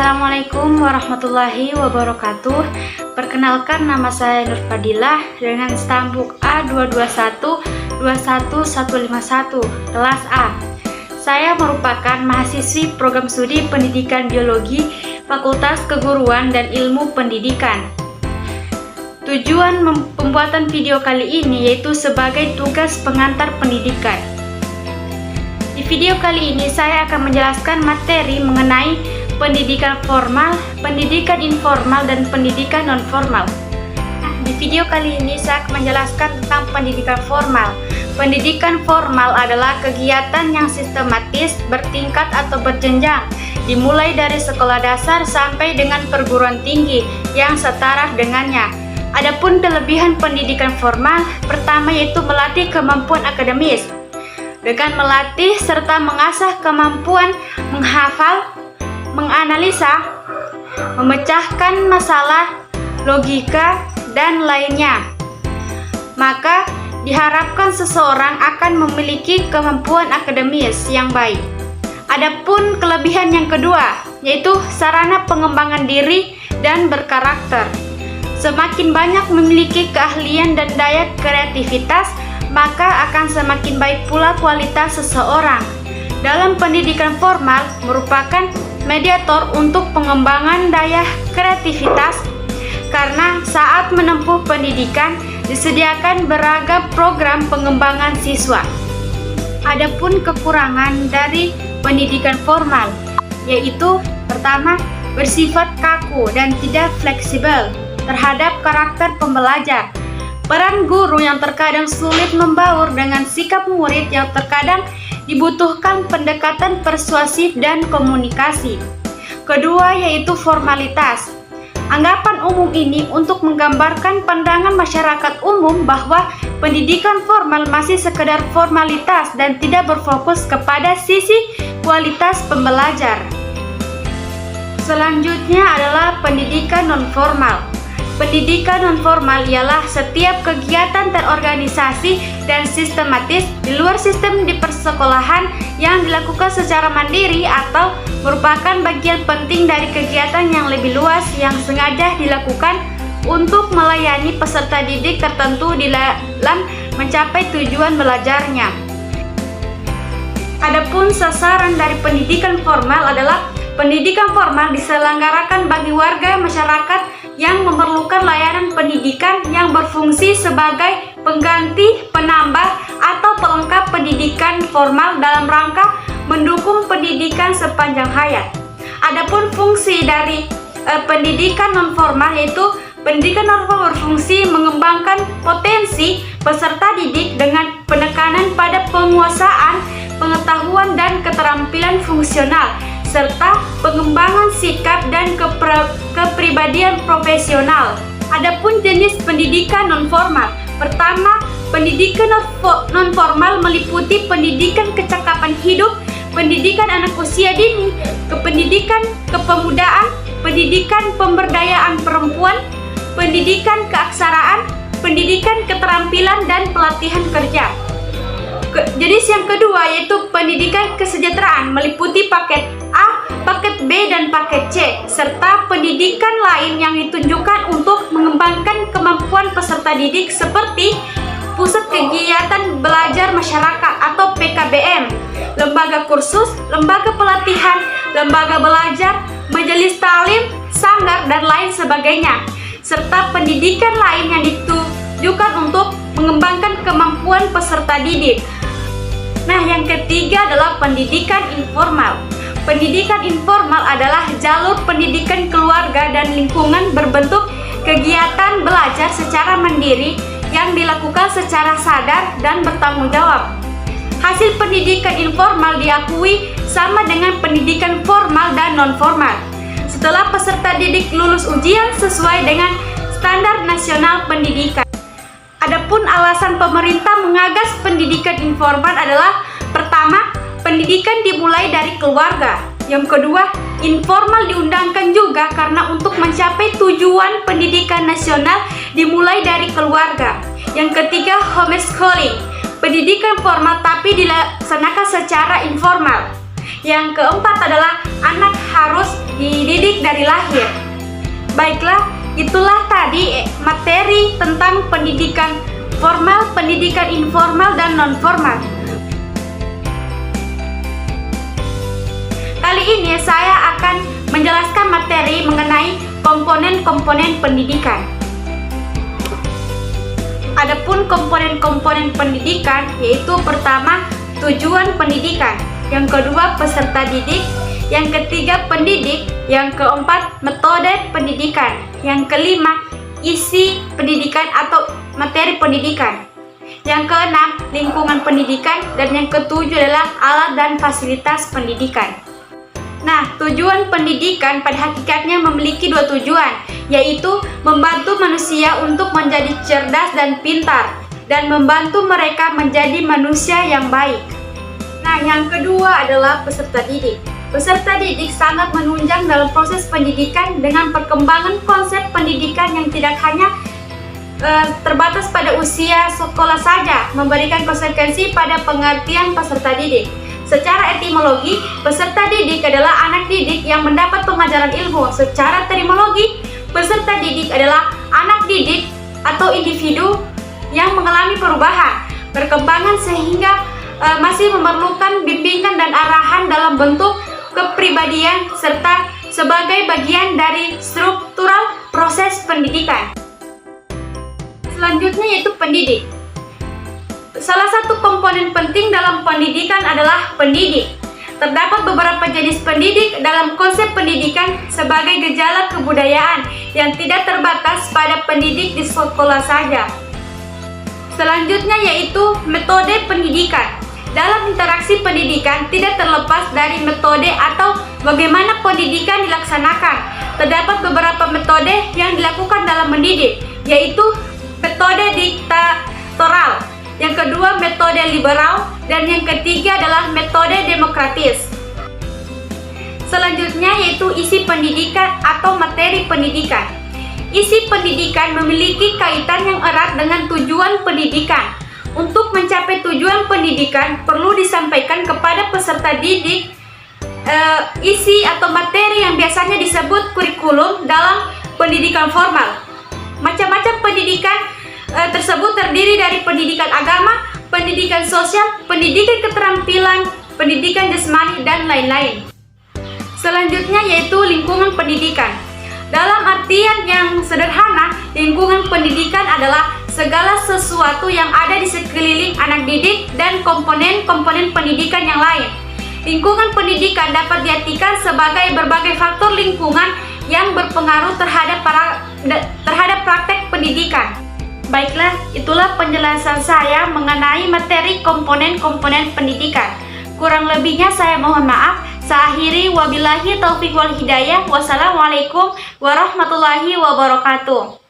Assalamualaikum warahmatullahi wabarakatuh. Perkenalkan, nama saya Nur Fadilah dengan stambuk A22121151 kelas A. Saya merupakan mahasiswi program studi Pendidikan Biologi Fakultas Keguruan dan Ilmu Pendidikan. Tujuan pembuatan video kali ini yaitu sebagai tugas pengantar pendidikan. Di video kali ini saya akan menjelaskan materi mengenai pendidikan formal, pendidikan informal, dan pendidikan non-formal. Di video kali ini saya akan menjelaskan tentang pendidikan formal. Pendidikan formal adalah kegiatan yang sistematis, bertingkat atau berjenjang, dimulai dari sekolah dasar sampai dengan perguruan tinggi yang setara dengannya. Adapun kelebihan pendidikan formal, pertama yaitu melatih kemampuan akademis. Dengan melatih serta mengasah kemampuan menghafal, menganalisa, memecahkan masalah, logika, dan lainnya, maka diharapkan seseorang akan memiliki kemampuan akademis yang baik. Adapun kelebihan yang kedua, yaitu sarana pengembangan diri dan berkarakter. Semakin banyak memiliki keahlian dan daya kreativitas, maka akan semakin baik pula kualitas seseorang. Dalam pendidikan formal merupakan mediator untuk pengembangan daya kreativitas, karena saat menempuh pendidikan disediakan beragam program pengembangan siswa. Adapun kekurangan dari pendidikan formal, yaitu pertama, bersifat kaku dan tidak fleksibel terhadap karakter pembelajar. Peran guru yang terkadang sulit membaur dengan sikap murid yang terkadang dibutuhkan pendekatan persuasif dan komunikasi. Kedua yaitu formalitas. Anggapan umum ini untuk menggambarkan pandangan masyarakat umum bahwa pendidikan formal masih sekedar formalitas dan tidak berfokus kepada sisi kualitas pembelajar. Selanjutnya adalah pendidikan non-formal. Pendidikan non-formal ialah setiap kegiatan terorganisasi dan sistematis di luar sistem di persekolahan yang dilakukan secara mandiri atau merupakan bagian penting dari kegiatan yang lebih luas yang sengaja dilakukan untuk melayani peserta didik tertentu di dalam mencapai tujuan belajarnya. Adapun sasaran dari pendidikan formal adalah pendidikan formal diselenggarakan bagi warga masyarakat yang memerlukan layanan pendidikan yang berfungsi sebagai pengganti, penambah, atau pelengkap pendidikan formal dalam rangka mendukung pendidikan sepanjang hayat. Adapun fungsi dari pendidikan non-formal yaitu pendidikan non-formal berfungsi mengembangkan potensi peserta didik dengan penekanan pada penguasaan, pengetahuan, dan keterampilan fungsional, serta pengembangan sikap dan kepribadian profesional. Adapun jenis pendidikan non-formal. Pertama, pendidikan non-formal meliputi pendidikan kecakapan hidup, pendidikan anak usia dini, pendidikan kepemudaan, pendidikan pemberdayaan perempuan, pendidikan keaksaraan, pendidikan keterampilan, dan pelatihan kerja. Jenis yang kedua yaitu pendidikan kesejahteraan, meliputi paket A, paket B, dan paket C, serta pendidikan lain yang ditunjukkan untuk mengembangkan kemampuan peserta didik seperti pusat kegiatan belajar masyarakat atau PKBM, lembaga kursus, lembaga pelatihan, lembaga belajar, majelis taklim, sanggar, dan lain sebagainya, serta pendidikan lain yang ditujukan untuk mengembangkan kemampuan peserta didik. Nah, yang ketiga adalah pendidikan informal. Pendidikan informal adalah jalur pendidikan keluarga dan lingkungan berbentuk kegiatan belajar secara mandiri yang dilakukan secara sadar dan bertanggung jawab. Hasil pendidikan informal diakui sama dengan pendidikan formal dan non-formal setelah peserta didik lulus ujian sesuai dengan standar nasional pendidikan. Adapun alasan pemerintah mengagas pendidikan informal adalah pertama, pendidikan dimulai dari keluarga. Yang kedua, informal diundangkan juga karena untuk mencapai tujuan pendidikan nasional dimulai dari keluarga. Yang ketiga, homeschooling, pendidikan formal tapi dilaksanakan secara informal. Yang keempat adalah anak harus dididik dari lahir. Baiklah, itulah tadi materi tentang pendidikan formal, pendidikan informal, dan non-formal. Kali ini saya akan menjelaskan materi mengenai komponen-komponen pendidikan. Adapun komponen-komponen pendidikan yaitu pertama, tujuan pendidikan, yang kedua, peserta didik, yang ketiga, pendidik, yang keempat, metode pendidikan, yang kelima, isi pendidikan atau materi pendidikan, yang keenam, lingkungan pendidikan, dan yang ketujuh adalah alat dan fasilitas pendidikan. Nah, tujuan pendidikan pada hakikatnya memiliki dua tujuan, yaitu membantu manusia untuk menjadi cerdas dan pintar, dan membantu mereka menjadi manusia yang baik. Nah, yang kedua adalah peserta didik. Peserta didik sangat menunjang dalam proses pendidikan dengan perkembangan konsep pendidikan yang tidak hanya terbatas pada usia sekolah saja, memberikan konsekuensi pada pengertian peserta didik. Secara etimologi, peserta didik adalah anak didik yang mendapat pengajaran ilmu. Secara terminologi, peserta didik adalah anak didik atau individu yang mengalami perubahan, perkembangan sehingga masih memerlukan bimbingan dan arahan dalam bentuk kepribadian serta sebagai bagian dari struktural proses pendidikan. Selanjutnya yaitu pendidik. Salah satu komponen penting dalam pendidikan adalah pendidik. Terdapat beberapa jenis pendidik dalam konsep pendidikan sebagai gejala kebudayaan yang tidak terbatas pada pendidik di sekolah saja. Selanjutnya yaitu metode pendidikan. Dalam interaksi pendidikan tidak terlepas dari metode atau bagaimana pendidikan dilaksanakan. Terdapat beberapa metode yang dilakukan dalam mendidik, yaitu metode diktatorial, yang kedua metode liberal, dan yang ketiga adalah metode demokratis. Selanjutnya yaitu isi pendidikan atau materi pendidikan. Isi pendidikan memiliki kaitan yang erat dengan tujuan pendidikan. Untuk mencapai tujuan pendidikan perlu disampaikan kepada peserta didik isi atau materi yang biasanya disebut kurikulum dalam pendidikan formal. Macam-macam pendidikan tersebut terdiri dari pendidikan agama, pendidikan sosial, pendidikan keterampilan, pendidikan jasmani, dan lain-lain. Selanjutnya yaitu lingkungan pendidikan. Dalam artian yang sederhana, lingkungan pendidikan adalah segala sesuatu yang ada di sekeliling anak didik dan komponen-komponen pendidikan yang lain. Lingkungan pendidikan dapat diartikan sebagai berbagai faktor lingkungan yang berpengaruh terhadap praktek pendidikan. Baiklah, itulah penjelasan saya mengenai materi komponen-komponen pendidikan. Kurang lebihnya saya mohon maaf. Saya akhiri, wabillahi taufiq wal hidayah. Wassalamualaikum warahmatullahi wabarakatuh.